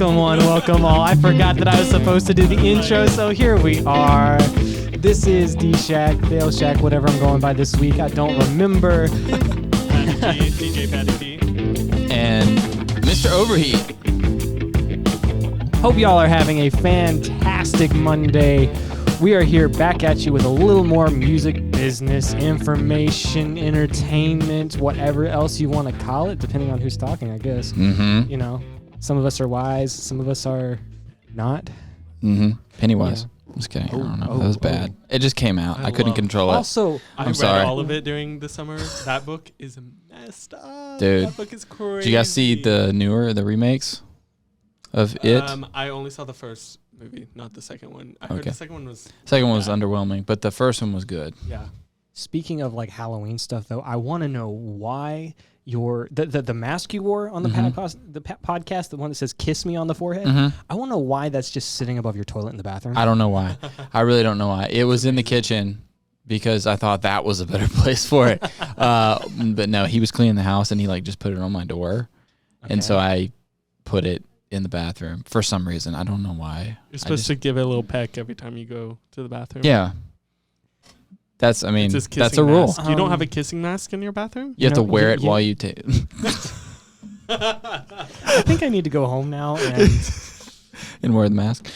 Welcome one, welcome all. I forgot that I was supposed to do the intro, so here we are. This is D-Shack, Fail Shack, whatever I'm going by this week. I don't remember. Patty T, DJ Patty T. And Mr. Overheat. Hope y'all are having a fantastic Monday. We are here back at you with a little more music, business, information, entertainment, whatever else you want to call it, depending on who's talking, I guess. Mm-hmm. You know, some of us are wise, some of us are not. Mm-hmm. Pennywise. Yeah. Just kidding. I don't know. That was bad. It just came out. I couldn't control it. Also, I read all of it during the summer. That book is messed up. Dude. That book is crazy. Did you guys see the remakes of it? I only saw the first movie, not the second one. I heard Okay. the second one was underwhelming, but the first one was good. Yeah. speaking of like Halloween stuff, though, I want to know why the mask you wore on the podcast, the one that says "Kiss Me" on the forehead. I want to know why that's just sitting above your toilet in the bathroom. I don't know why. I really don't know why. It was in the kitchen because I thought that was a better place for it. But no, he was cleaning the house and he like just put it on my door, and so I put it in the bathroom for some reason. I don't know why. You're supposed to give it a little peck every time you go to the bathroom. Yeah. That's a rule. Mask. You don't have a kissing mask in your bathroom? You have to wear it while you take. I think I need to go home now and wear the mask.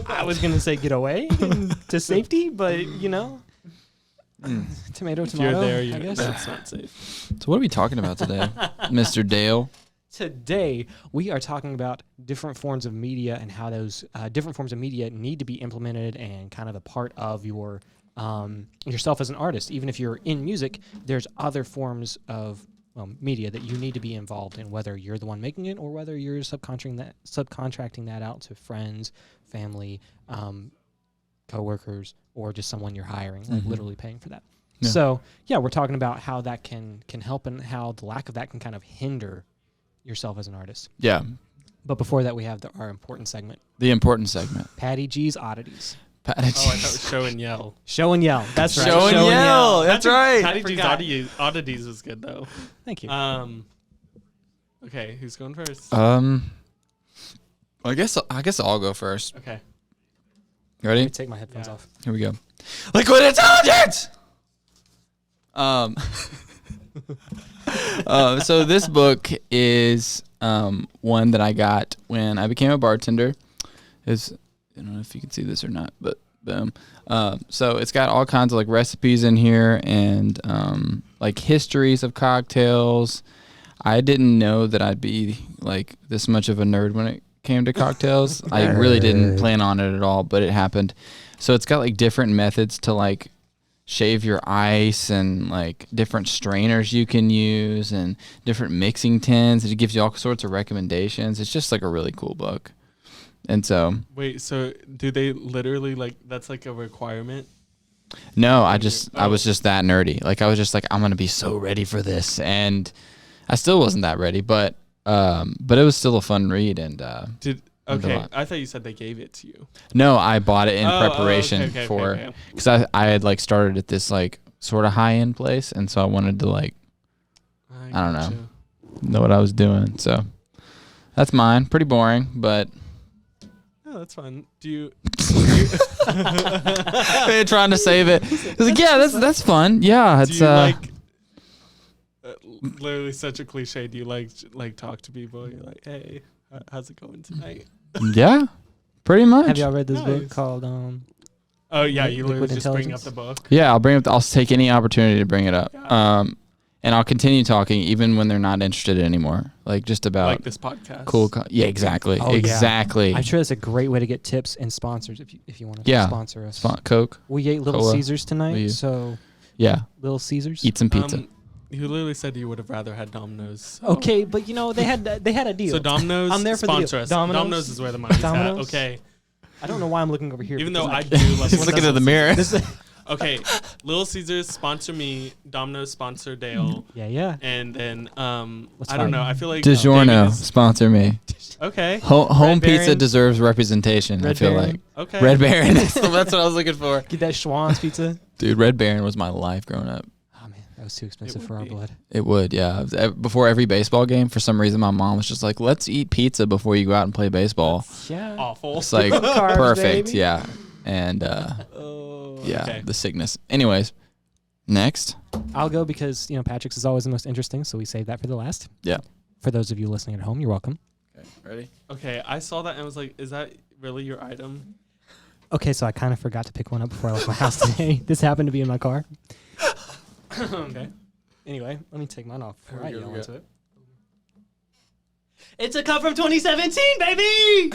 I was gonna say get away to safety, but you know, tomato. If you're there, I guess it's not safe. So what are we talking about today, Mr. Dale? Today, we are talking about different forms of media and how those different forms of media need to be implemented and kind of a part of your yourself as an artist. Even if you're in music, there's other forms of media that you need to be involved in, whether you're the one making it or whether you're subcontracting that out to friends, family, coworkers, or just someone you're hiring, like literally paying for that. Yeah. So, yeah, we're talking about how that can help and how the lack of that can kind of hinder yourself as an artist. Yeah. But before that, we have our important segment. The important segment. Patty G's Oddities. I thought it was Show and Yell. Show and Yell. That's right. Show and Yell. That's right. Patty G's Oddities was good, though. Thank you. Okay, who's going first? I guess I'll go first. Okay. You ready? Let me take my headphones off. Here we go. Liquid Intelligence! So this book is one that I got when I became a bartender. I don't know if you can see this or not, but boom. So it's got all kinds of like recipes in here and like histories of cocktails. I didn't know that I'd be like this much of a nerd when it came to cocktails. I really didn't plan on it at all, but it happened. So it's got like different methods to like shave your ice and like different strainers you can use and different mixing tins. It gives you all sorts of recommendations. It's just like a really cool book. And so wait, so do they literally like that's like a requirement? No, I was just that nerdy. Like I was just like I'm gonna be so ready for this, and I still wasn't that ready, but it was still a fun read. And I thought you said they gave it to you. No, I bought it in preparation for because I had like started at this like sort of high end place, and so I wanted to like I don't know what I was doing. So that's mine. Pretty boring, but. That's fun. Do you? They're trying to save it. It's like, yeah, that's fun. Yeah, it's. Do you like? Literally such a cliche. Do you like talk to people? You're like, hey, how's it going tonight? Yeah, pretty much. Have y'all read this book called? Oh yeah, you literally just bring up Intelligence? the book. Yeah, I'll take any opportunity to bring it up. Yeah. And I'll continue talking even when they're not interested anymore. Like just about like this podcast. Cool. Yeah, exactly. Oh, exactly. Yeah. I'm sure that's a great way to get tips and sponsors if you want to sponsor us. Coke. We ate Little Caesars tonight, so yeah, Little Caesars. Eat some pizza. You literally said you would have rather had Domino's. So. Okay, but you know they had a deal. So Domino's, I'm there for sponsor us. Domino's is where the money's at. Okay. I don't know why I'm looking over here. Even though I do love. He's looking at the mirror. Okay, Little Caesars sponsor me, Domino's sponsor Dale. Yeah. And then I don't know. I feel like DiGiorno sponsor me. Okay. Home pizza deserves representation. Red I feel Baron. like. Okay. Red Baron. That's what I was looking for. Get that Schwann's pizza. Dude, Red Baron was my life growing up. Oh man, was too expensive would for our be. blood. It would, yeah. Before every baseball game, for some reason, my mom was just like, "Let's eat pizza before you go out and play baseball." Yeah. Awful. It's like Carbs, perfect, baby. yeah. And Oh, yeah, okay. the sickness. Anyways, next. I'll go because, Patrick's is always the most interesting, so we save that for the last. Yeah. For those of you listening at home, you're welcome. Okay, ready? Okay, I saw that and was like, is that really your item? Okay, so I kind of forgot to pick one up before I left my house today. This happened to be in my car. Okay. Anyway, let me take mine off before I Here we yell go. into it. It's a cup from 2017, baby!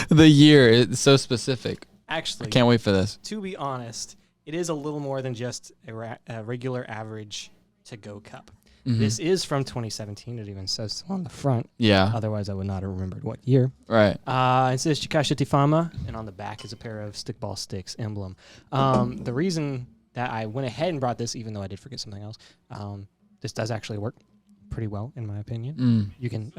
The year, it's so specific. Actually, Can't wait for this. to be honest, it is a little more than just a regular average to-go cup. Mhm. This is from 2017. It even says so on the front. Yeah, Otherwise, I would not have remembered what year. right. It says Chikasha Tifama, and on the back is a pair of stickball sticks emblem. The reason that I went ahead and brought this, even though I did forget something else, this does actually work pretty well, in my opinion. Mm. You can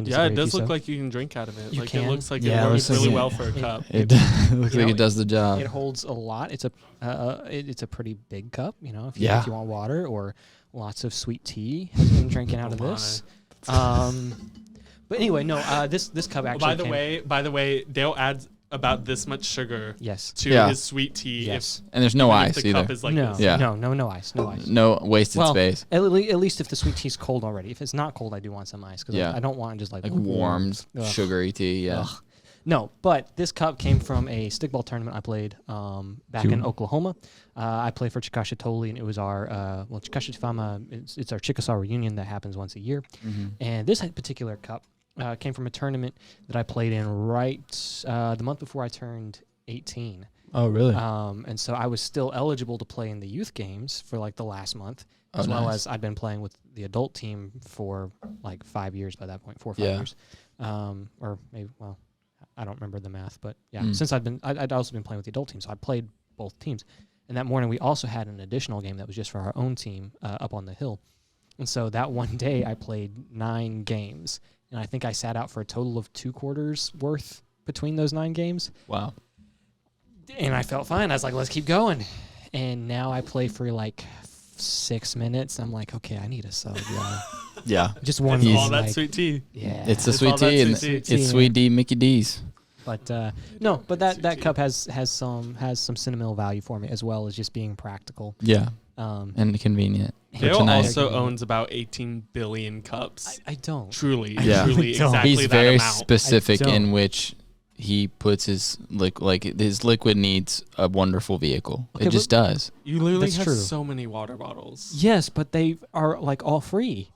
disagree Yeah, it if does you look so. like you can drink out of it. You Like can. it looks like Yeah, it it works looks really like well for a cup. It looks like know, it does the job. It holds a lot. It's a pretty big cup. If Yeah. if you want water or lots of sweet tea, has been drinking out of this. But anyway, no. This cup actually. By the way, Dale adds about this much sugar Yes. to Yeah. his sweet tea. Yes. And there's no If ice the either. cup is like no. this. Yeah. No ice. No ice. No wasted Well, space. At least if the sweet tea's cold already. If it's not cold, I do want some ice because Yeah. I don't want just like Warmed, Ugh. sugary tea. Yeah. Ugh. No, but this cup came from a stickball tournament I played back in Oklahoma. I played for Chikasha Toli, and it was our Chikasha Tifama. It's our Chickasaw reunion that happens once a year. Mm-hmm. And this particular cup came from a tournament that I played in right the month before I turned 18. Oh, really? And so I was still eligible to play in the youth games for like the last month, Oh, as well nice. as I'd been playing with the adult team for like 5 years by that point, 4 or 5 Yeah. years. Or maybe, well, I don't remember the math, but yeah, Mm. since I'd also been playing with the adult team, so I played both teams. And that morning we also had an additional game that was just for our own team up on the hill. And so that one day I played 9 games, and I think I sat out for a total of 2 quarters worth between those 9 games. Wow. And I felt fine. I was like, let's keep going. And now I play for like 6 minutes. I'm like, okay, I need a sub, y'all. Yeah. Just one. It's He's all that like, sweet tea. Yeah. It's the It's sweet all that tea, and sweet tea, it's man. Sweet D Mickey D's. But no, but that Sweet tea. cup has some sentimental value for me, as well as just being practical. Yeah, Um, and convenient. For Dale tonight. also owns about 18 billion cups. I don't. Truly, Yeah. truly, Don't. exactly He's that very amount. specific I don't. in which he puts his his liquid needs a wonderful vehicle. Okay, It just does. You literally That's have true. so many water bottles. Yes, but they are like all free.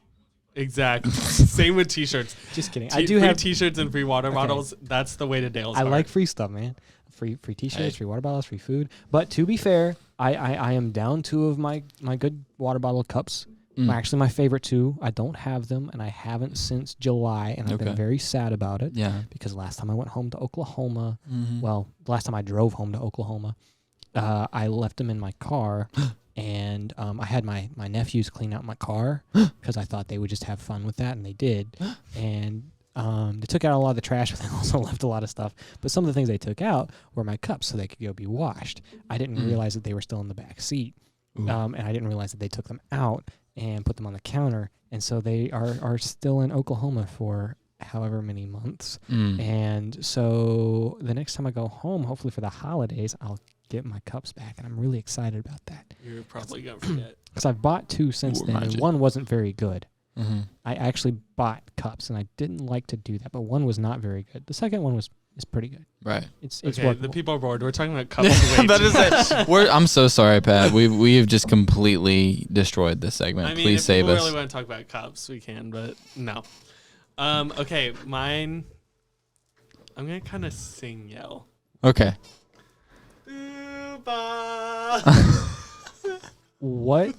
Exactly. Same with t-shirts. Just kidding. I I do free have. t-shirts and free water Okay. bottles. That's the way to Dale's I heart. like free stuff, man. Free t-shirts, Hey. free water bottles, free food. But to be fair, I am down 2 of my good water bottle cups. Mm. Actually, my favorite 2. I don't have them, and I haven't since July, and I've been Okay. very sad about it Yeah. because last time I went home to Oklahoma, Mhm. well, the last time I drove home to Oklahoma, I left them in my car, and I had my nephews clean out my car because I thought they would just have fun with that, and they did. And they took out a lot of the trash, but they also left a lot of stuff. But some of the things they took out were my cups, so they could go be washed. I didn't Mm. realize that they were still in the back seat, Ooh. and I didn't realize that they took them out and put them on the counter, and so they are still in Oklahoma for however many months. Mm. And so the next time I go home, hopefully for the holidays, I'll get my cups back, and I'm really excited about that You're probably going to forget. because I've bought 2 since Ooh, then, and remind you. one wasn't very good. Mhm. I actually bought cups, and I didn't like to do that, but one was not very good. The second one is pretty good. Right. It's Okay, workable. the people are bored. We're talking about cups. I'm way about to too say, much. I'm so sorry, Pat. We have just completely destroyed this segment. I mean, Please if save people us. really want to talk about cups, we can, but no. Okay, mine. I'm gonna kind of sing yell. Okay. Booba. What?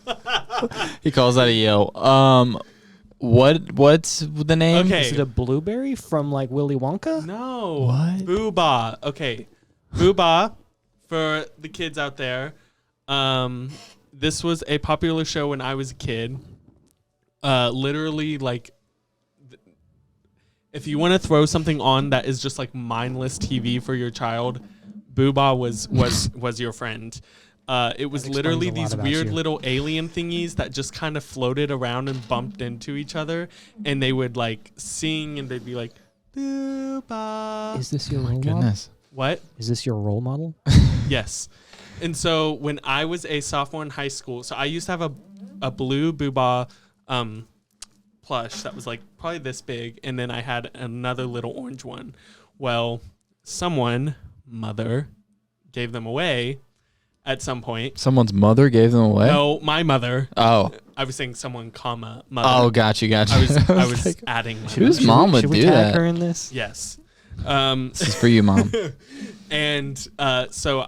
He calls that a yell. What's the name? Okay. Is it a blueberry from like Willy Wonka? No. What? Booba. Okay. Booba, for the kids out there, this was a popular show when I was a kid. Literally, like, if you want to throw something on that is just like mindless TV for your child, Booba was your friend. It was That explains literally a lot these about weird you. little alien thingies that just kind of floated around and bumped into each other, and they would like sing, and they'd be like, "Booba." Is this your role model? Goodness. What? Is this your role model? Yes. And so when I was a sophomore in high school, so I used to have a blue Booba plush that was like probably this big, and then I had another little orange one. Well, mother, gave them away at some point. Someone's mother gave them away? No, my mother. Oh. I was saying someone, comma, mother. Oh, got you. I was like, adding my whose mother. mom would Should we do tag that? her in this? Yes. This is for you, Mom. And so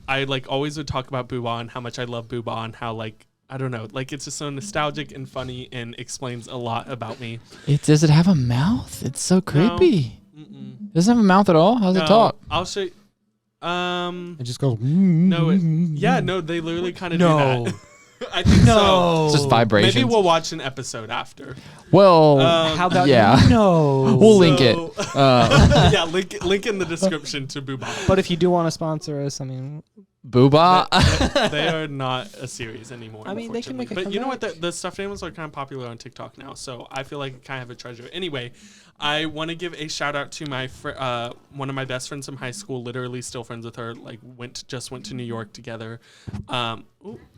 I like always would talk about Booba and how much I love Booba and how like, I don't know, like it's just so nostalgic and funny and explains a lot about me. Does it have a mouth? It's so creepy. Mm-mm. It doesn't have a mouth at all? How's it No, talk? I'll show you. It just goes. No, they literally kind of do No. that. I think so. It's just vibrations. Maybe we'll watch an episode after. Well, How about yeah. no? We'll link it. Yeah, link in the description to Booba. But if you do want to sponsor us, I mean, Booba. They are not a series anymore. I mean, they can make a But you know what? comeback. The stuffed animals are kind of popular on TikTok now, so I feel like I kind of have a treasure. Anyway, I want to give a shout out to my one of my best friends from high school. Literally, still friends with her. Like just went to New York together.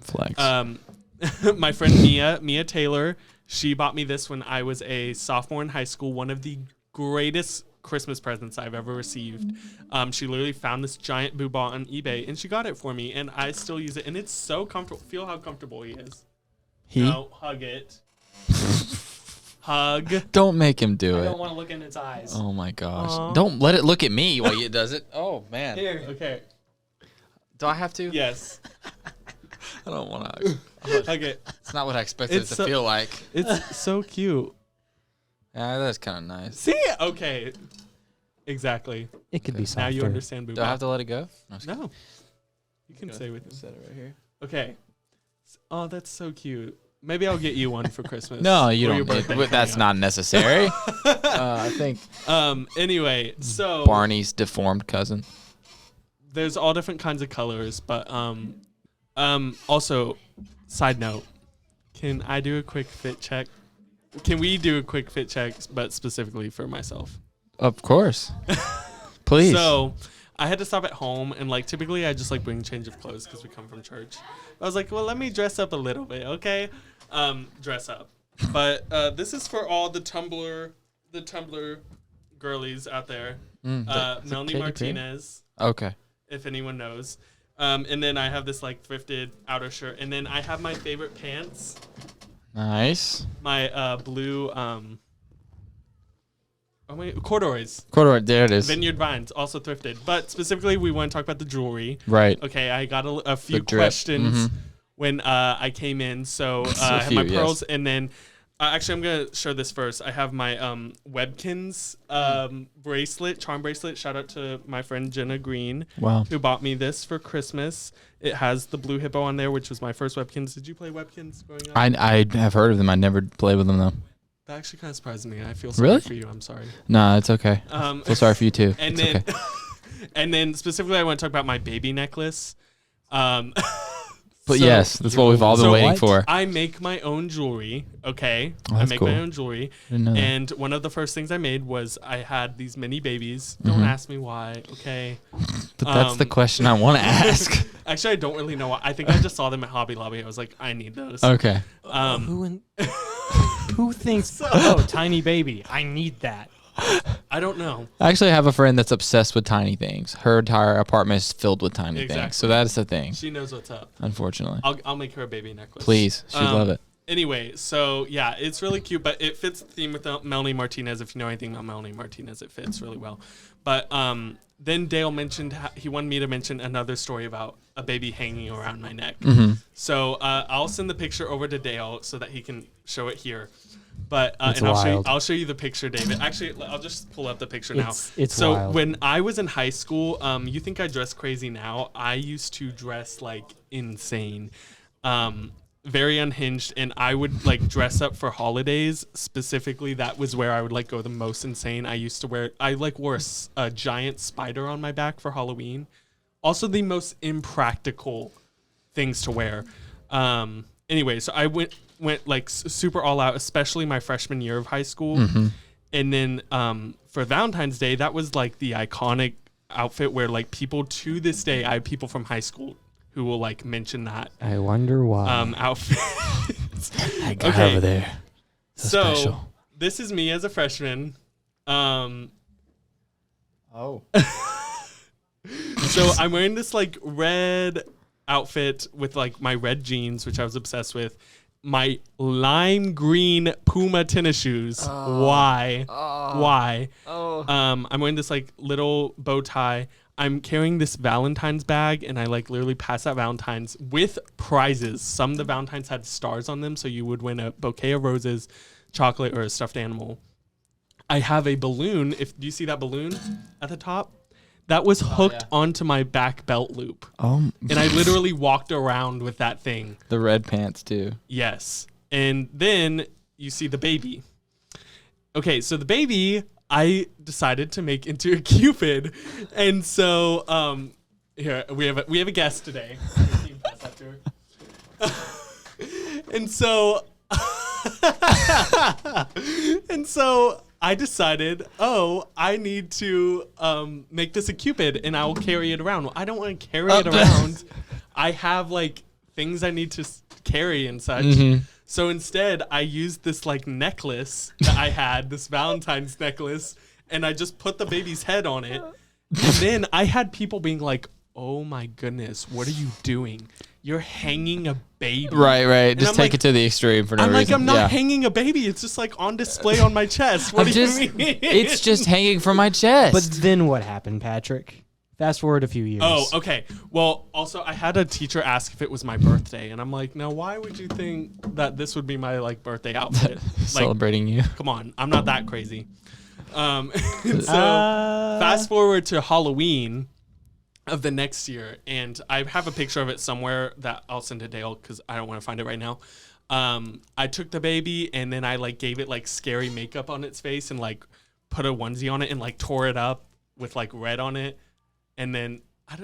Flex. My friend Mia Taylor. She bought me this when I was a sophomore in high school. One of the greatest Christmas presents I've ever received. She literally found this giant Booba on eBay and she got it for me, and I still use it, and it's so comfortable. Feel how comfortable he is. No, hug it. Hug. Don't make him do I it. don't want to look in its eyes. Oh my gosh. Aw. Don't let it look at me while it does it. Oh man. Here. Okay. Do I have to? Yes. I don't want to. Hug it. It's not what I expected It's it so- to feel like. It's so cute. Yeah, that's kind of nice. See? Okay. Exactly. It could be softer. Now you understand Booba. Do I have to let it go? No. You can stay with him. Set it right here. Okay. Oh, that's so cute. Maybe I'll get you one for Christmas. No, you or your don't. birthday That's coming not necessary. I think up. Anyway, so Barney's deformed cousin. there's all different kinds of colors, but also, side note, can I do a quick fit check? Can we do a quick fit check, but specifically for myself? Of course. Please. So I had to stop at home, and like typically I just like bring a change of clothes because we come from church. I was like, well, let me dress up a little bit, okay? Dress up. But this is for all the Tumblr girlies out there. Melanie Katy Perry? Martinez, Okay. if anyone knows. And then I have this like thrifted outer shirt, and then I have my favorite pants, Nice. my blue corduroys. Corduroy. There it is. Vineyard Vines, also thrifted. But specifically, we want to talk about the jewelry. Right. Okay, I got a few drip. questions when I came in. So I have my few, pearls, and then actually, I'm going to show this first. I have my Webkins charm bracelet. Shout out to my friend Jenna Green, Wow. who bought me this for Christmas. It has the blue hippo on there, which was my first Webkins. Did you play Webkins growing up? I have heard of them. I never played with them though. That actually kind of surprised me. I feel sorry Really? for you. I'm sorry. No, it's okay. Feel sorry for you too. And It's then, okay. and then specifically, I want to talk about my baby necklace. But so- yes, that's what we've all been So waiting what? for. I make my own jewelry. Okay, Oh, I that's make cool. my own jewelry, Didn't know that. and one of the first things I made was I had these mini babies. Don't Mhm. ask me why. Okay. But that's the question I want to ask. Actually, I don't really know why. I think I just saw them at Hobby Lobby. I was like, I need those. Okay. Who thinks? Oh, tiny baby. I need that. I don't know. I actually have a friend that's obsessed with tiny things. Her entire apartment is filled with tiny Exactly. things. So that is the thing, She knows what's up. unfortunately. I'll make her a baby necklace. Please. She'd love it. Anyway, so yeah, it's really cute, but it fits the theme with Melanie Martinez. If you know anything about Melanie Martinez, it fits really well. But then Dale mentioned he wanted me to mention another story about a baby hanging around my neck. Mm-hmm. So I'll send the picture over to Dale so that he can show it here. But It's and wild. I'll show you the picture, David. Actually, I'll just pull up the picture now. It's so wild. when I was in high school, you think I dress crazy now? I used to dress like insane, very unhinged, and I would like dress up for holidays. Specifically, that was where I would like go the most insane. I used to wore a giant spider on my back for Halloween. Also, the most impractical things to wear. Anyway, so I went like super all out, especially my freshman year of high school. Mm-hmm. And then for Valentine's Day, that was like the iconic outfit where like people to this day, I have people from high school who will like mention that I wonder why. outfit. That guy over there. So special. this is me as a freshman. Oh. So I'm wearing this like red outfit with like my red jeans, which I was obsessed with. My lime green Puma tennis shoes. Why? Why? I'm wearing this like little bow tie. I'm carrying this Valentine's bag, and I like literally passed out Valentine's with prizes. Some of the Valentine's had stars on them, so you would win a bouquet of roses, chocolate, or a stuffed animal. I have a balloon. Do you see that balloon at the top? That was hooked onto my back belt loop. Oh. And I literally walked around with that thing. The red pants too. Yes. And then you see the baby. Okay, so the baby I decided to make into a Cupid. And so here we have a guest today. And so and so I decided, I need to make this a Cupid, and I will carry it around. Well, I don't want to carry it around. I have like things I need to carry and such. Mm-hmm. So instead, I used this like necklace that I had, this Valentine's necklace, and I just put the baby's head on it. And then I had people being like, "Oh my goodness, what are you doing? You're hanging a baby." Right. Just take like, it to the extreme for no reason. I'm not hanging a baby. It's just like on display on my chest. What do you mean? It's just hanging from my chest. But then what happened, Patrick? Fast forward a few years. Oh, okay. Well, also I had a teacher ask if it was my birthday, and I'm like, "No, why would you think that this would be my like birthday outfit?" Celebrating you. Come on, I'm not that crazy. So fast forward to Halloween of the next year, and I have a picture of it somewhere that I'll send to Dale because I don't want to find it right now. I took the baby, and then I like gave it like scary makeup on its face, and like put a onesie on it, and like tore it up with like red on it, and then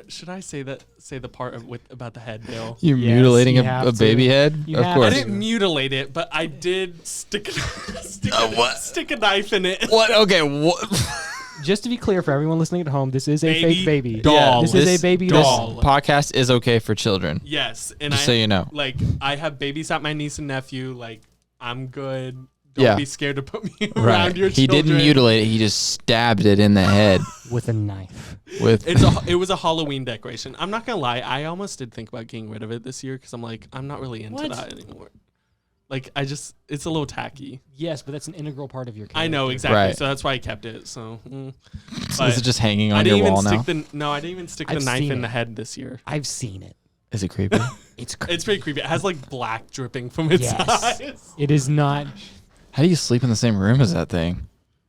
should I say the part about the head, Dale? You're mutilating a baby head? You of have course. I didn't mutilate it, but I did stick a knife in it. What? Okay. What? Just to be clear for everyone listening at home, this is a fake baby. Doll. This is a baby doll. This podcast is okay for children. Yes, and Just so you know. Like I have babysat my niece and nephew. Like I'm good. Don't be scared to put me around your children. He didn't mutilate it. He just stabbed it in the head with a knife. It was a Halloween decoration. I'm not gonna lie. I almost did think about getting rid of it this year because I'm like, I'm not really into that anymore. Like it's a little tacky. Yes, but that's an integral part of your character. I know exactly. Right. So that's why I kept it. So is it just hanging on your wall now? I didn't even stick the knife in the head this year. I've seen it. Is it creepy? It's creepy. It's pretty creepy. It has like black dripping from its eyes. It is not. How do you sleep in the same room as that thing?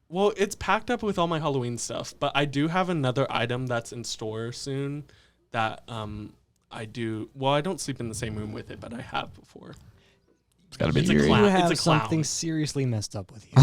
Well, it's packed up with all my Halloween stuff, but I do have another item that's in store soon that I do. Well, I don't sleep in the same room with it, but I have before. It's got to be It's a eerie. clown. You have It's a clown. something seriously messed up with you.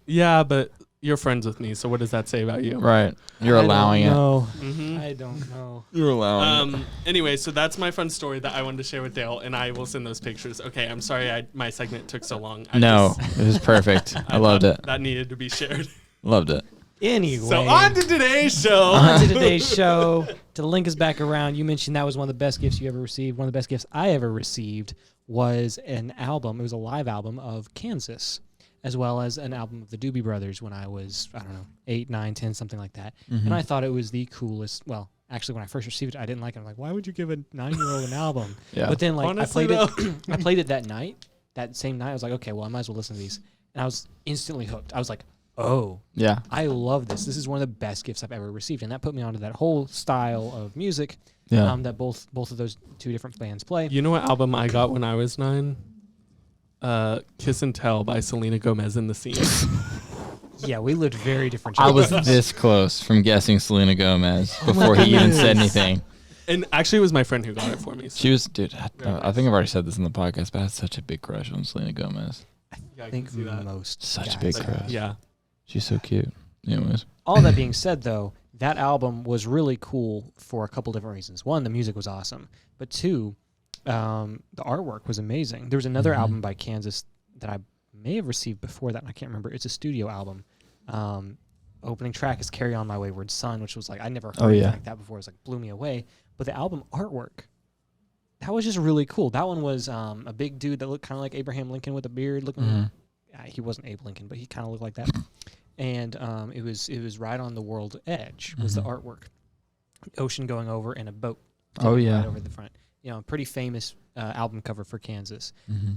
Yeah, but you're friends with me, so what does that say about you? Right. You're allowing it. Mm-hmm. I don't know. You're allowing it. Anyway, so that's my fun story that I wanted to share with Dale, and I will send those pictures. Okay, I'm sorry my segment took so long. It was perfect. I loved it. That needed to be shared. Loved it. Anyway. So on to today's show. On to today's show. To link us back around, you mentioned that was one of the best gifts you ever received. One of the best gifts I ever received was an album. It was a live album of Kansas, as well as an album of the Doobie Brothers when I was, 8, 9, 10, something like that. Mm-hmm. And I thought it was the coolest. Well, actually, when I first received it, I didn't like it. I'm like, why would you give a 9-year-old an album? Yeah. But then, like, Honestly, I played it that night, that same night. I was like, okay, well, I might as well listen to these. And I was instantly hooked. I was like, oh, yeah, I love this. This is one of the best gifts I've ever received. And that put me onto that whole style of music that both of those two different bands play. You know what album I got when I was 9? Kiss and Tell by Selena Gomez and the Scene. Yeah, we lived very different I was childhoods. this close from guessing Selena Gomez before he even said anything. And actually, it was my friend who got it for me. So. She was, dude, I think I've already said this in the podcast, but I had such a big crush on Selena Gomez. Yeah, I think most Such a guys big have. crush. Yeah. She's so cute. Anyways. All that being said, though, that album was really cool for a couple different reasons. One, the music was awesome. But two, the artwork was amazing. There was another album by Kansas that I may have received before that, and I can't remember. It's a studio album. Opening track is Carry On My Wayward Son, which was like, I never heard anything like that before. It was like, blew me away. But the album artwork, that was just really cool. That one was a big dude that looked kind of like Abraham Lincoln with a beard. Looking, he wasn't Abe Lincoln, but he kind of looked like that. And it was right on the world edge was the artwork. Ocean going over and a boat. Right over the front. Pretty famous album cover for Kansas.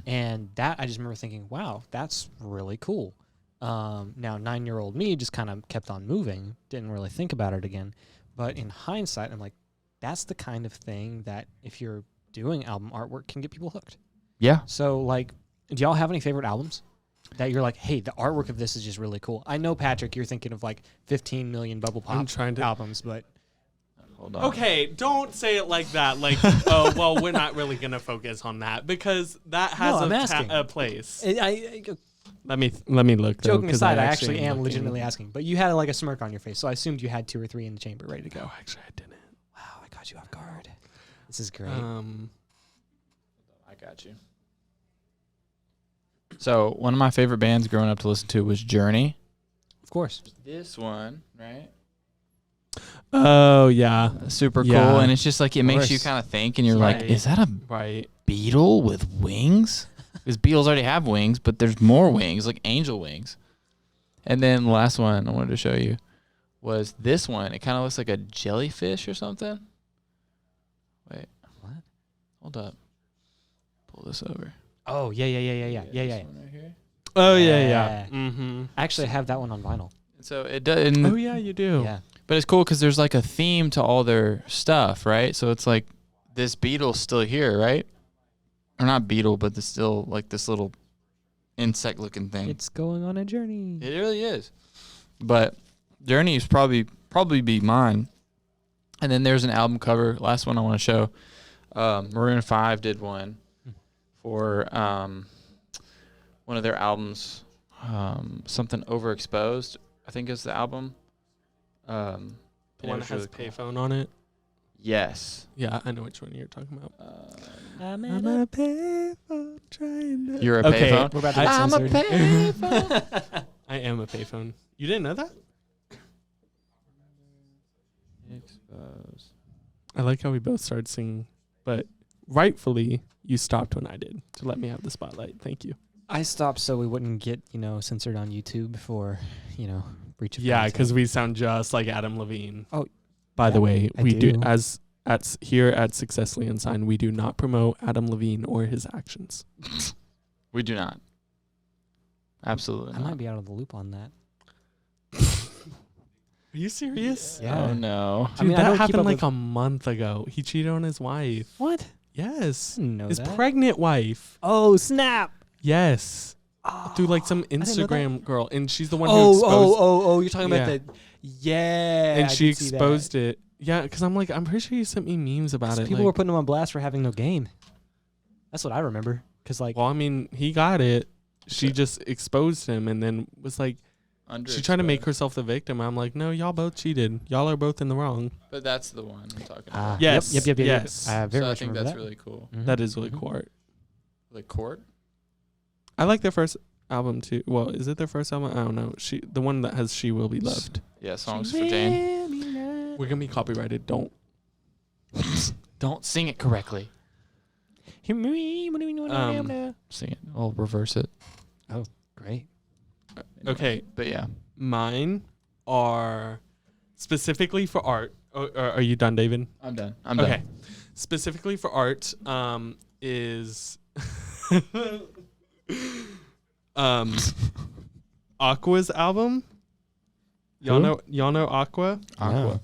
And that, I just remember thinking, wow, that's really cool. Now, 9-year-old me just kind of kept on moving, didn't really think about it again. But in hindsight, I'm like, that's the kind of thing that if you're doing album artwork can get people hooked. Yeah. So, like, do y'all have any favorite albums that you're like, hey, the artwork of this is just really cool? I know, Patrick, you're thinking of like 15 million Bubble Pop albums, but... Hold on. Okay, don't say it like that. Like, oh, well, we're not really going to focus on that because that has a place. Let me look. Joking aside, I actually am legitimately asking. But you had like a smirk on your face, so I assumed you had 2 or 3 in the chamber ready to go. Oh, actually, I didn't. Wow, I caught you off guard. This is great. I got you. So one of my favorite bands growing up to listen to was Journey. Of course. This one, right? Oh, yeah. Super cool. And it's just like, it makes you kind of think, and you're like, is that a beetle with wings? Because beetles already have wings, but there's more wings, like angel wings. And then the last one I wanted to show you was this one. It kind of looks like a jellyfish or something. Wait. What? Hold up. Pull this over. Oh, yeah. This one right here. Oh, yeah. I actually have that one on vinyl. So it does. Oh, yeah, you do. Yeah. But it's cool because there's like a theme to all their stuff, right? So it's like this beetle's still here, right? Or not beetle, but it's still like this little insect-looking thing. It's going on a journey. It really is. But Journey is probably be mine. And then there's an album cover. Last one I want to show. Maroon 5 did one for one of their albums. Something Overexposed, I think is the album. The one that has payphone on it? Yes. Yeah, I know which one you're talking about. I'm a payphone trying to... You're a payphone? We're about to get I'm censored. a payphone. I am a payphone. You didn't know that? Exposed. I like how we both started singing, but rightfully, you stopped when I did to let me have the spotlight. Thank you. I stopped so we wouldn't get, censored on YouTube for, breach of Yeah, content. because we sound just like Adam Levine. Oh, by the way, I we do do. here at Successfully Unsigned, we do not promote Adam Levine or his actions. We do not. Absolutely I not. might be out of the loop on that. Are you serious? Yeah. Oh, no. Dude, I don't that keep happened up like with- a month ago. He cheated on his wife. What? Yes. I didn't know His that. pregnant wife. Oh, snap. Yes. Through like some didn't know that. Instagram girl. And she's the one who exposed You're talking about Yeah. the... Yeah. and I she did see that. exposed it. Yeah, because I'm pretty sure you sent me memes about it. People were putting him on blast for having no game. That's what I remember. Because, like... well, I mean, he got it. She just exposed him and then was like, she tried to make herself the victim. I'm like, no, y'all both cheated. Y'all are both in the wrong. But that's the one I'm talking about. Yes. Yep. Yes. I very So I much think remember that's that. really cool. Mhm. That is really Mhm. cool art. The court? I like their first album too. Well, is it their first album? I don't know. The one that has "She Will Be Loved." Yeah, Songs for Jane. We're gonna be copyrighted. Don't. Don't sing it correctly. Sing it. I'll reverse it. Oh, great. Okay, But yeah. mine are specifically for art. Are you done, David? I'm done. Okay. Specifically for art, is Aqua's album. Y'all know Aqua? Aqua.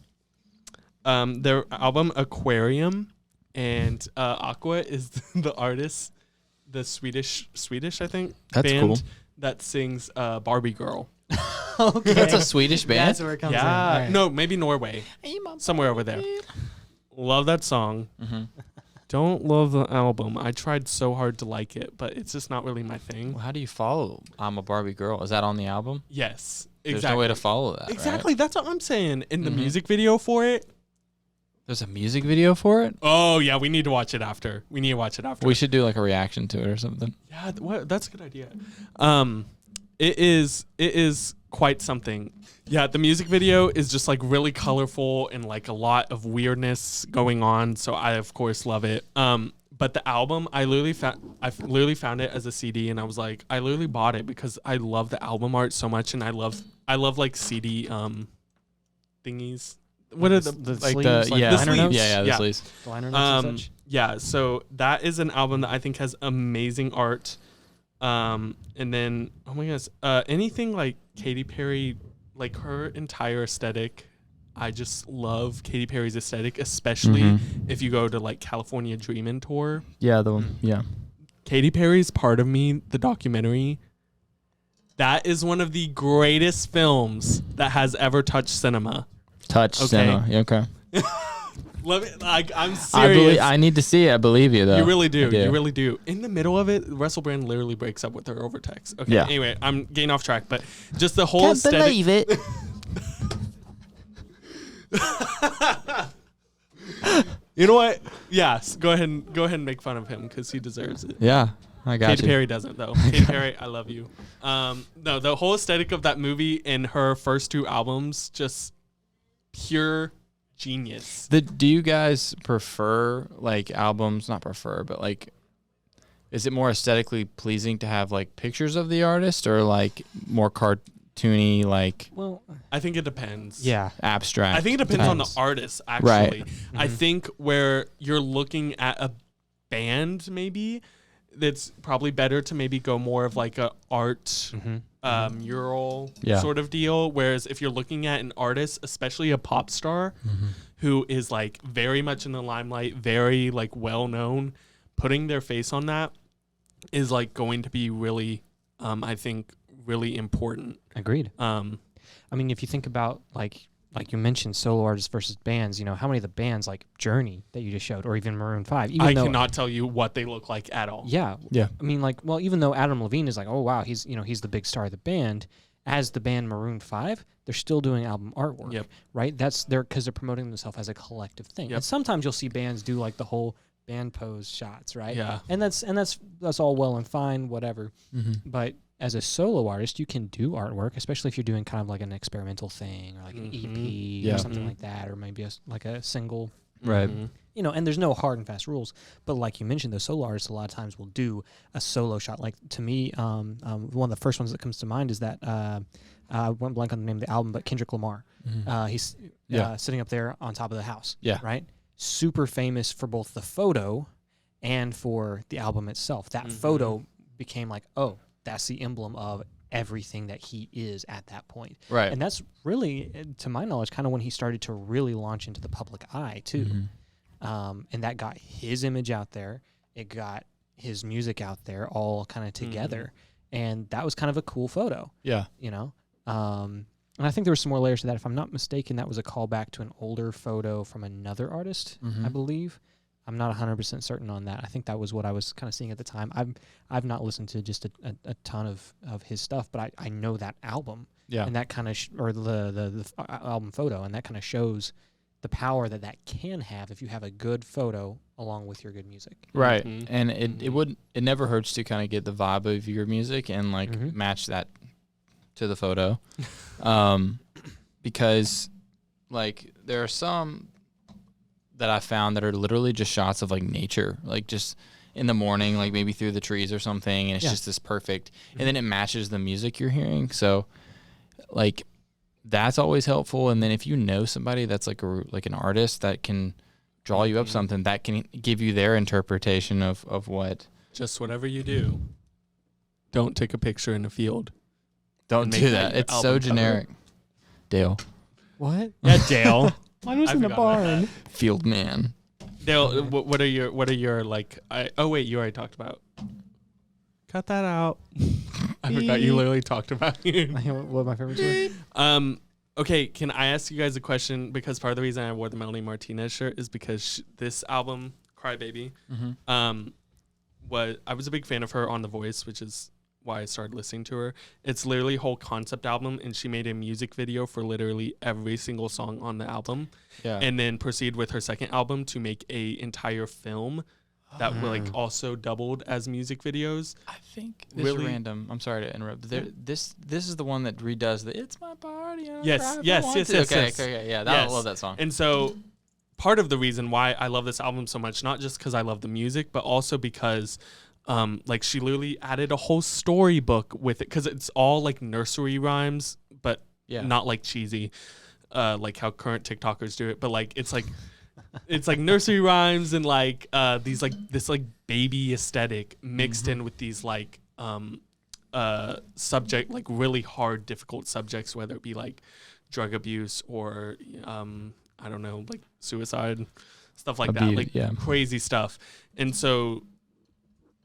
Their album Aquarium, and Aqua is the artist, the Swedish I think That's band cool. that sings Barbie Girl. Okay. That's a Swedish band? That's where it comes in. Yeah, All right. no, maybe Norway, somewhere over there. Love that song. Mm-hmm. Don't love the album. I tried so hard to like it, but it's just not really my thing. Well, how do you follow I'm a Barbie Girl? Is that on the album? Yes, There's exactly. no way to follow that, Exactly, that's what I'm saying. In the Mhm. music video for it, There's a music video for it? Oh yeah, we need to watch it after. We should do like a reaction to it or something. Yeah, that's a good idea. It is quite something. Yeah, the music video is just like really colorful and like a lot of weirdness going on. So I of course love it. But the album, I literally found it as a CD, and I was like, I literally bought it because I love the album art so much, and I love like CD thingies. What are the sleeves, the liner sleeves. notes? Yeah, the Yeah. sleeves. The liner notes and such. Yeah, so that is an album that I think has amazing art. And then, oh my goodness, anything like Katy Perry, like her entire aesthetic. I just love Katy Perry's aesthetic, especially if you go to like California Dreamin' tour. Yeah, the one. Yeah. Katy Perry's Part of Me, the documentary. That is one of the greatest films that has ever touched cinema. Cinema. Yeah, okay. Let me, like, I'm serious. I need to see it. I believe you, though. You really do. I do. You really do. In the middle of it, Russell Brand literally breaks up with her over text. Okay. Yeah. Anyway, I'm getting off track, but just the whole aesthetic. it. You know what? Yes. Go ahead and make fun of him because he deserves it. Yeah, I got Katy you. Perry doesn't though. Katy Perry, I love you. No, the whole aesthetic of that movie and her first 2 albums, just pure genius. Do you guys prefer like albums? Not prefer, but like, is it more aesthetically pleasing to have like pictures of the artist or like more cartoony, like Well, I think it depends. yeah. abstract? I think it depends on the artist, actually. Right. I think where you're looking at a band, maybe, that's probably better to maybe go more of like a art mural sort of deal. Whereas if you're looking at an artist, especially a pop star, who is like very much in the limelight, very like well known, putting their face on that is like going to be really, I think, really important. Agreed. I mean, if you think about like you mentioned solo artists versus bands, you know, how many of the bands like Journey that you just showed, or even Maroon 5, I cannot tell you what they look like at all. Yeah. I mean, like, well, even though Adam Levine is like, oh wow, he's the big star of the band, as the band Maroon 5, they're still doing album artwork, right? That's because they're promoting themselves as a collective thing. And sometimes you'll see bands do like the whole band pose shots, right? Yeah. And that's all well and fine, whatever. But as a solo artist, you can do artwork, especially if you're doing kind of like an experimental thing or like an EP or something like that, or maybe like a single. Right. You know, and there's no hard and fast rules. But like you mentioned, those solo artists a lot of times will do a solo shot. Like to me, one of the first ones that comes to mind is that I went blank on the name of the album, but Kendrick Lamar. He's sitting up there on top of the house. Yeah. Right? Super famous for both the photo and for the album itself. That photo became like, oh, that's the emblem of everything that he is at that point. Right. And that's really, to my knowledge, kind of when he started to really launch into the public eye, too. And that got his image out there. It got his music out there all kind of together. And that was kind of a cool photo. Yeah. You know? And I think there were some more layers to that. If I'm not mistaken, that was a callback to an older photo from another artist, I believe. I'm not 100% certain on that. I think that was what I was kind of seeing at the time. I've not listened to just a ton of his stuff, but I know that album. Yeah. And that kind of, or the album photo, and that kind of shows the power that can have if you have a good photo along with your good music. Right. And it never hurts to kind of get the vibe of your music and like match that to the photo. Because like there are some that I found that are literally just shots of like nature, like just in the morning, like maybe through the trees or something, and it's just this perfect, and then it matches the music you're hearing. So like that's always helpful. And then if you know somebody that's like an artist that can draw you up something, that can give you their interpretation of what. Just whatever you do, don't take a picture in a field. Don't do that. It's so generic. Dale. What? Yeah, Dale. Mine was in the barn. Field man. Dale, what are your like? Oh wait, you already talked about. Cut that out. I forgot you literally talked about it. What my favorites were? Okay, can I ask you guys a question? Because part of the reason I wore the Melanie Martinez shirt is because this album, Cry Baby, I was a big fan of her on The Voice, which is why I started listening to her. It's literally a whole concept album, and she made a music video for literally every single song on the album. Yeah. And then proceeded with her second album to make a entire film that like also doubled as music videos. I think this Really? is random. I'm sorry to interrupt. This is the one that redoes the "It's My Party." I'll Yes, cry if I yes, want yes, to." yes, Okay, yes. okay, yeah. I Yes. love that song. And so part of the reason why I love this album so much, not just because I love the music, but also because like she literally added a whole storybook with it, because it's all like nursery rhymes, but not like cheesy, like how current TikTokers do it. But like it's like nursery rhymes and like these like this like baby aesthetic mixed in with these like subject, like really hard, difficult subjects, whether it be like drug abuse or I don't know, like suicide, stuff like that, like crazy stuff. And so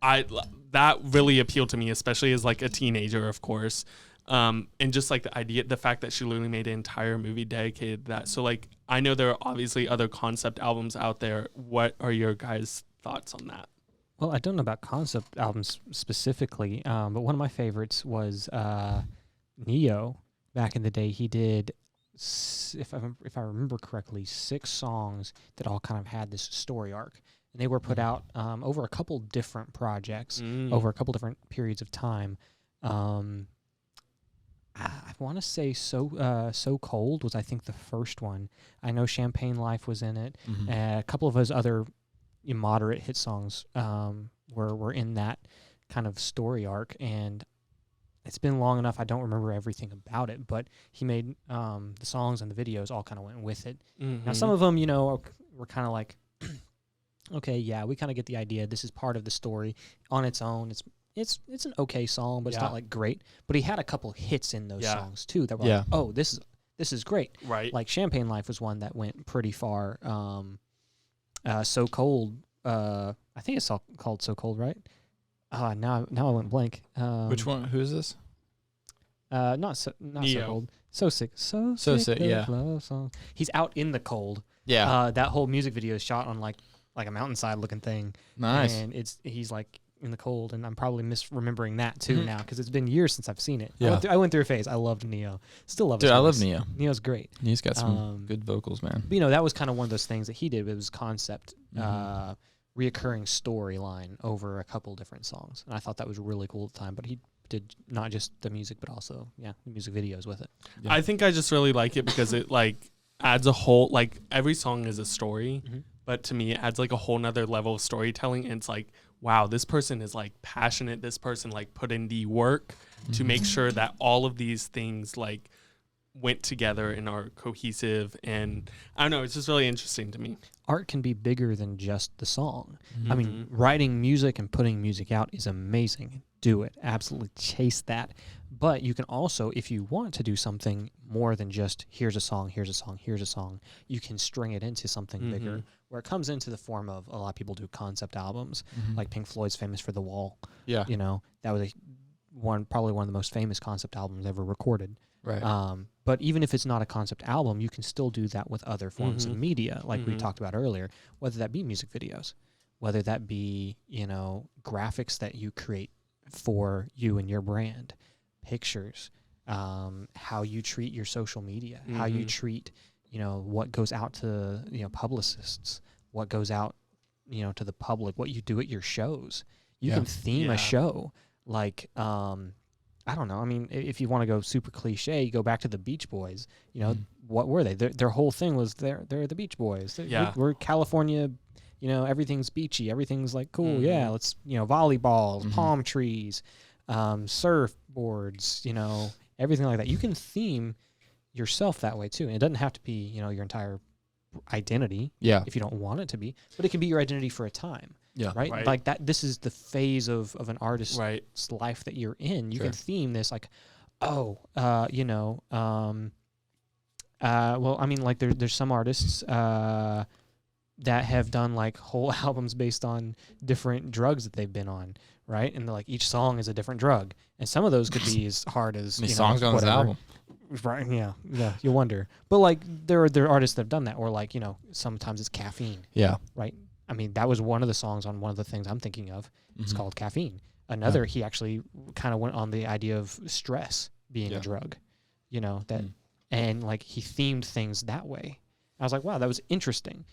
that really appealed to me, especially as like a teenager, of course. And just like the fact that she literally made an entire movie dedicated to that. So like, I know there are obviously other concept albums out there. What are your guys' thoughts on that? Well, I don't know about concept albums specifically, but one of my favorites was Neo. Back in the day, he did, if I remember correctly, 6 songs that all kind of had this story arc. And they were put out over a couple different projects, over a couple different periods of time. I want to say So Cold was, I think, the first one. I know Champagne Life was in it. A couple of his other moderate hit songs were in that kind of story arc. And it's been long enough, I don't remember everything about it, but he made the songs and the videos all kind of went with it. Now, some of them, were kind of like, okay, yeah, we kind of get the idea. This is part of the story on its own. It's an okay song, but it's not like great. But he had a couple hits in those songs too that were like, oh, this is great. Right. Like Champagne Life was one that went pretty far. So Cold, I think it's called So Cold, right? Now I went blank. Which one? Who is this? Not So Cold. So sick. So sick. Yeah. Love song. He's out in the cold. Yeah. That whole music video is shot on like a mountainside looking thing. Nice. And he's like in the cold, and I'm probably misremembering that too now because it's been years since I've seen it. Yeah. I went through a phase. I loved Neo. Still love. Dude, I love Neo. Neo's great. He's got some good vocals, man. But, that was kind of one of those things that he did. It was concept, reoccurring storyline over a couple different songs, and I thought that was really cool at the time. But he did not just the music, but also the music videos with it. Yeah. I think I just really like it because it like adds a whole, like every song is a story, but to me it adds like a whole nother level of storytelling. And it's like, wow, this person is like passionate. This person like put in the work to make sure that all of these things like went together and are cohesive. And I don't know, it's just really interesting to me. Art can be bigger than just the song. I mean, writing music and putting music out is amazing. Do it. Absolutely chase that. But you can also, if you want to do something more than just here's a song, here's a song, here's a song, you can string it into something bigger, where it comes into the form of a lot of people do concept albums, like Pink Floyd's famous for The Wall. Yeah. That was probably one of the most famous concept albums ever recorded. Right. But even if it's not a concept album, you can still do that with other forms of media, like we talked about earlier, whether that be music videos, whether that be, graphics that you create for you and your brand, pictures, how you treat your social media, how you treat, what goes out to, publicists, what goes out, to the public, what you do at your shows. You can theme a show like, I don't know. I mean, if you want to go super cliche, you go back to the Beach Boys. What were they? Their whole thing was they're the Beach Boys. We're California. Everything's beachy. Everything's like cool. Yeah, let's volleyballs, palm trees, surfboards. Everything like that. You can theme yourself that way too, and it doesn't have to be your entire identity. Yeah. If you don't want it to be, but it can be your identity for a time. Yeah. Right? Like that. This is the phase of an artist's life that you're in. You can theme this like, well, I mean, like there's some artists that have done like whole albums based on different drugs that they've been on, right? And like each song is a different drug, and some of those could be as hard as songs on this album. Right? Yeah. You wonder, but like there are artists that have done that, or like sometimes it's caffeine. Yeah. Right. I mean, that was one of the songs on one of the things I'm thinking of. It's called Caffeine. Another, he actually kind of went on the idea of stress being a drug, that, and like he themed things that way. I was like, wow, that was interesting,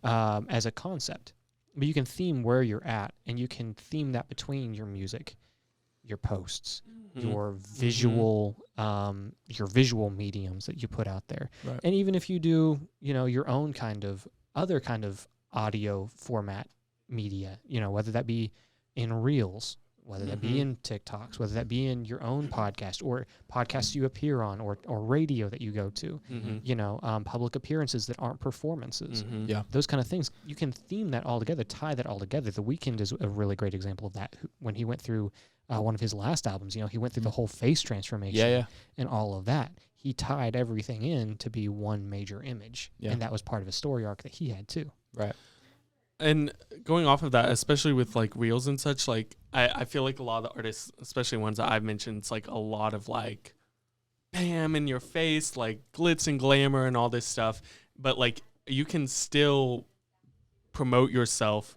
as a concept. But you can theme where you're at, and you can theme that between your music, your posts, your visual mediums that you put out there. Right. And even if you do, your own other kind of audio format media, whether that be in Reels, whether that be in TikToks, whether that be in your own podcast or podcasts you appear on or radio that you go to, public appearances that aren't performances. Those kind of things. You can theme that all together, tie that all together. The Weeknd is a really great example of that. When he went through one of his last albums, he went through the whole face transformation and all of that. He tied everything in to be one major image. And that was part of a story arc that he had too. Right. And going off of that, especially with like Reels and such, like I feel like a lot of the artists, especially ones that I've mentioned, it's like a lot of like bam in your face, like glitz and glamour and all this stuff. But like you can still promote yourself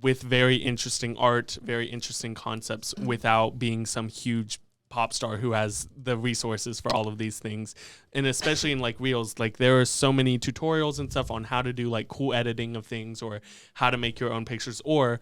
with very interesting art, very interesting concepts without being some huge pop star who has the resources for all of these things. And especially in like Reels, like there are so many tutorials and stuff on how to do like cool editing of things or how to make your own pictures, or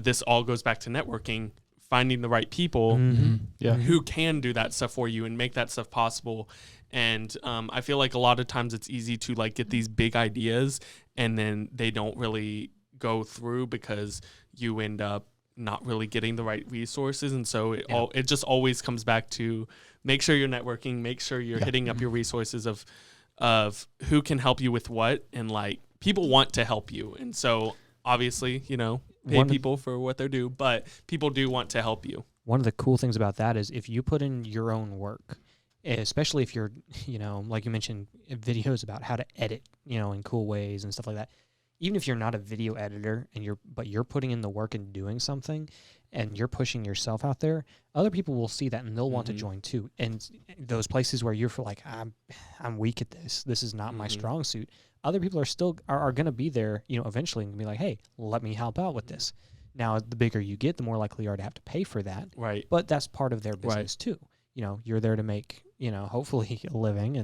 this all goes back to networking, finding the right people who can do that stuff for you and make that stuff possible. And I feel like a lot of times it's easy to like get these big ideas and then they don't really go through because you end up not really getting the right resources. And so it just always comes back to make sure you're networking, make sure you're hitting up your resources of who can help you with what. And like people want to help you. And so obviously, pay people for what they do, but people do want to help you. One of the cool things about that is if you put in your own work, especially if you're, like you mentioned, videos about how to edit, in cool ways and stuff like that. Even if you're not a video editor but you're putting in the work and doing something and you're pushing yourself out there, other people will see that and they'll want to join too. And those places where you're like, I'm weak at this. This is not my strong suit. Other people are going to be there, eventually and be like, hey, let me help out with this. Now, the bigger you get, the more likely you are to have to pay for that. Right. But that's part of their business too. You're there to make, hopefully a living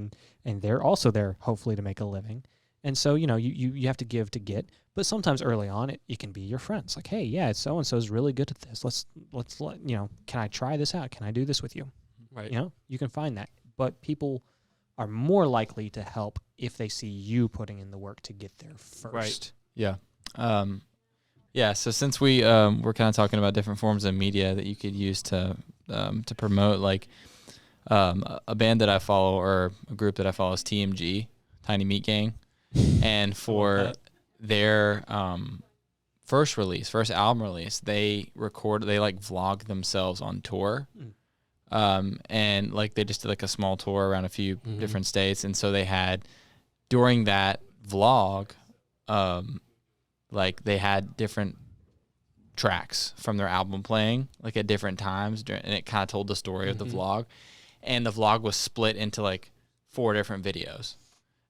and they're also there hopefully to make a living. And so, you have to give to get, but sometimes early on it can be your friends. Like, hey, yeah, so-and-so is really good at this. Let's can I try this out? Can I do this with you? Right. You can find that, but people are more likely to help if they see you putting in the work to get there first. Right. Yeah. So since we're kind of talking about different forms of media that you could use to promote, like a band that I follow or a group that I follow is TMG, Tiny Meat Gang. And for their first album release, they like vlog themselves on tour. And like they just did like a small tour around a few different states. And so they had, during that vlog, like they had different tracks from their album playing like at different times. And it kind of told the story of the vlog. And the vlog was split into like 4 different videos.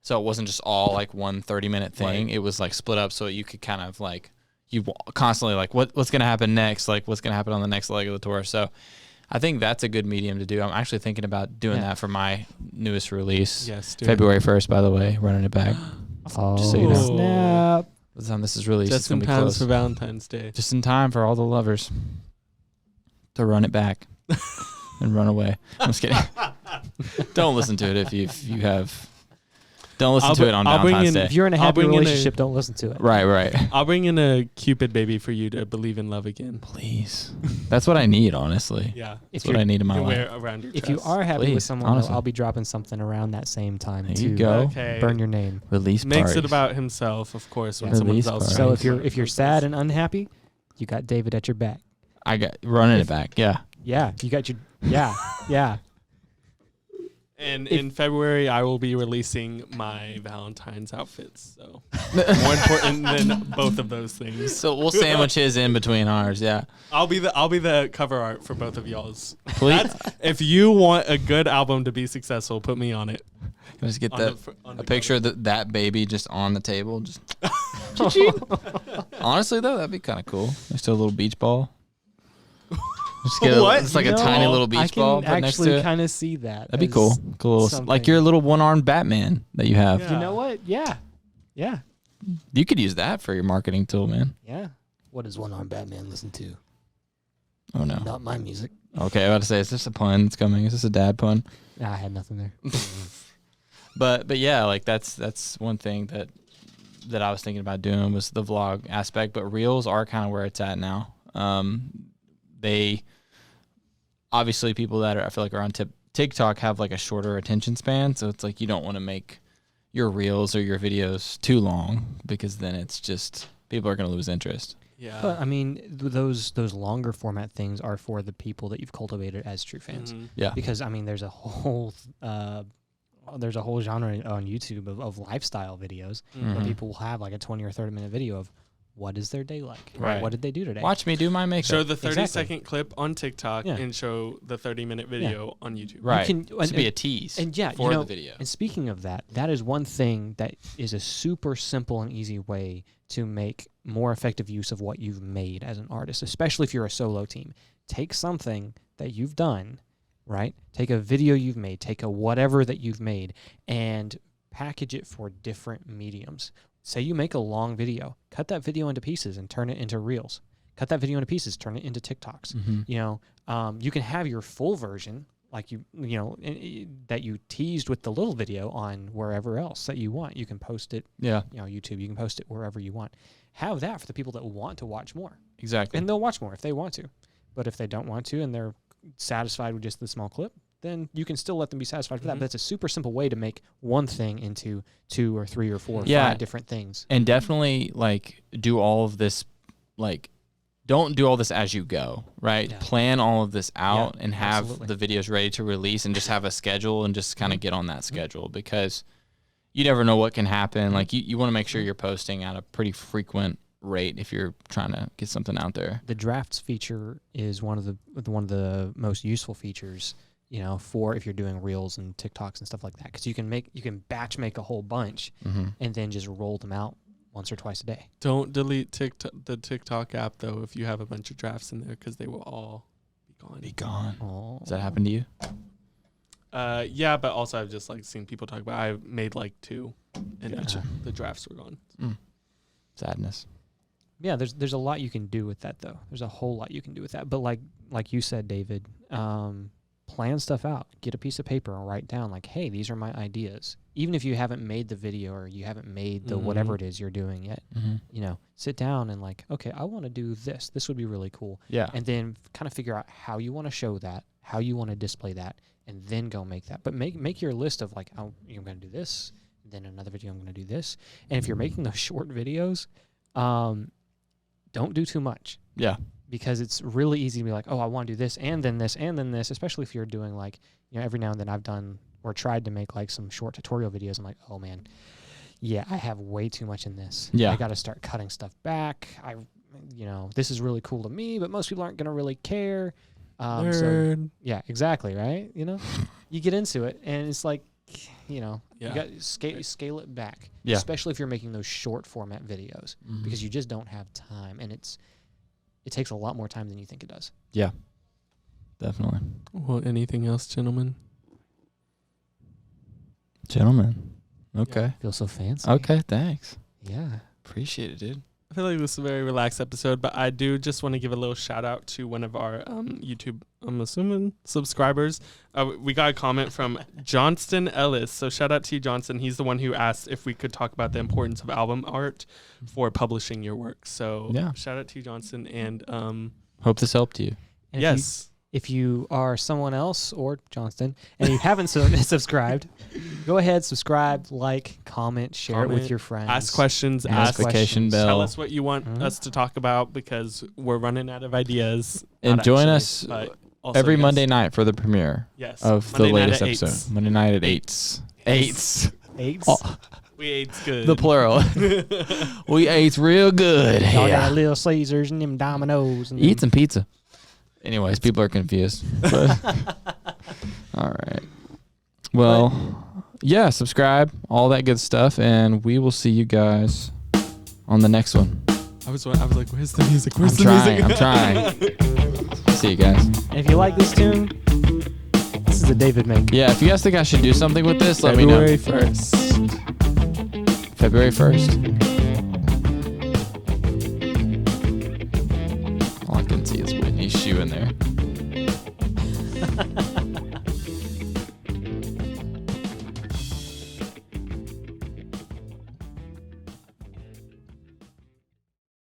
So it wasn't just all like one 30-minute thing. Right. It was like split up so you could kind of like, you constantly like, what's going to happen next? Like what's going to happen on the next leg of the tour? So I think that's a good medium to do. I'm actually thinking about doing that for my newest release. Yes, February 1st, by the way, running it back. Just so you know. Snap. By the time this is released, just it's going to be close. close. For Valentine's Day. Just in time for all the lovers to run it back and run away. I'm just kidding. Don't listen to it if you have... Don't listen to it on Valentine's Day. If you're in a happy relationship, don't listen to it. Right. I'll bring in a Cupid baby for you to believe in love again. Please. That's what I need, honestly. Yeah. That's what I need in my life. Wear it around your if chest. you are happy Please, with someone, honestly. I'll be dropping something around that same time There too. you go. Okay. Burn your name. Release Makes parties. it about himself, of course, when Yeah. someone Release else. parties. So if you're sad and unhappy, you got David at your back. I got running it back. Yeah. Yeah, you got your yeah. And in February, I will be releasing my Valentine's outfits. So more important than both of those things. So we'll sandwich his in between ours. Yeah. I'll be the cover art for both of y'all's. Please. If you want a good album to be successful, put me on it. Just get On that the a picture of that baby just on the table. Just honestly though, that'd be kind of cool. Next to a little beach ball. Just get What? it's like a tiny little beach ball I put can next to actually it. kind of see that. That'd be as cool. Cool. Like something. your little one-armed Batman that you have. Yeah. You know what? Yeah. Yeah. You could use that for your marketing tool, man. Yeah. What does one-armed Batman listen to? Oh no. Not my music. Okay, I was about to say, is this a pun that's coming? Is this a dad pun? Nah, I had nothing there. But yeah, like that's one thing that I was thinking about doing was the vlog aspect. But reels are kind of where it's at now. They obviously people that I feel like are on TikTok have like a shorter attention span, so it's like you don't want to make your reels or your videos too long because then it's just people are going to lose interest. Yeah. But I mean, those longer format things are for the people that you've cultivated as true fans. Mhm. Yeah. Because I mean, there's a whole genre on YouTube of lifestyle videos where Mhm. people will have like a 20 or 30-minute video of what is their day like? Right. What did they do today? Watch me do my makeup. Show the 30-second Exactly. clip on TikTok Yeah. and show the 30-minute video on YouTube. Right. You can, This would be a tease and yeah, for you know, the video. And speaking of that, that is one thing that is a super simple and easy way to make more effective use of what you've made as an artist, especially if you're a solo team. Take something that you've done, right? Take a video you've made, take a whatever that you've made, and package it for different mediums. Say you make a long video, cut that video into pieces and turn it into reels. Cut that video into pieces, turn it into TikToks. Mhm. You know, you can have your full version, like that you teased with the little video on wherever else that you want. You can post it, Yeah, YouTube. You can post it wherever you want. Have that for the people that want to watch more, exactly. and they'll watch more if they want to. But if they don't want to and they're satisfied with just the small clip, then you can still let them be satisfied with that. Mhm. But it's a super simple way to make one thing into 2 or 3 or 4 or Yeah. 5 different things. And definitely like do all of this, like don't do all this as you go, right? Yeah. Plan all of this out Yeah, and have absolutely. the videos ready to release and just have a schedule and just kind of get on that schedule because you never know what can happen. Like you want to make sure you're posting at a pretty frequent rate if you're trying to get something out there. The drafts feature is one of the most useful features, for if you're doing reels and TikToks and stuff like that, because you can batch make a whole bunch Mm-hmm. and then just roll them out once or twice a day. Don't delete the TikTok app, though, if you have a bunch of drafts in there, because they will all be gone. Be gone. Oh. Does that happen to you? Yeah, but also I've just seen people talk about. I made 2, and Gotcha. the drafts were gone. Sadness. Yeah, there's a lot you can do with that though. There's a whole lot you can do with that. But like you said, David, plan stuff out. Get a piece of paper and write down hey, these are my ideas. Even if you haven't made the video or you haven't made the whatever it is you're doing yet, Mm-hmm. sit down and okay, I want to do this. This would be really cool. Yeah. And then kind of figure out how you want to show that, how you want to display that, and then go make that. But make your list of I'm going to do this, then another video I'm going to do this. And if you're making those short videos, don't do too much. Yeah. Because it's really easy to be oh, I want to do this and then this and then this, especially if you're doing every now and then I've done or tried to make some short tutorial videos. I'm oh man, yeah, I have way too much in this. Yeah. I got to start cutting stuff back. This is really cool to me, but most people aren't going to really care. So yeah, exactly. Right. You get into it and it's you got to scale it back, Yeah. especially if you're making those short format videos Mm-hmm. because you just don't have time, and it takes a lot more time than you think it does. Yeah. Definitely. Well, anything else, gentlemen? Gentlemen. Okay. Feels so fancy. Okay, thanks. Yeah. Appreciate it, dude. I feel like this is a very relaxed episode, but I do just want to give a little shout out to one of our YouTube, I'm assuming, subscribers. We got a comment from Johnston Ellis. So shout out to you, Johnston. He's the one who asked if we could talk about the importance of album art for publishing your work. So Yeah. shout out to you, Johnston. And Hope this helped you. And yes. If you are someone else or Johnston and you haven't subscribed, go ahead, subscribe, comment, share it with your friends. Ask questions. Ask Notification questions. bell. Tell us what you want Mhm. us to talk about because we're running out of ideas. And Not join actually, us but also every yes. Monday night for the premiere Yes. of Monday the night latest at episode. 8s. Monday night at 8s. 8s. Eights. Oh, We ate's good. the plural. We ate real good. Y'all Yeah. got Little Caesars and them Dominoes. And Eat some pizza. Anyways, people are confused. But- all right. Well, yeah, subscribe, all that good stuff, and we will see you guys on the next one. I was like, where's the music? Where's I'm trying. See you guys. And if you like this tune, this is a David make. Yeah, if you guys think I should do something with this, let me know. February 1st. February 1st.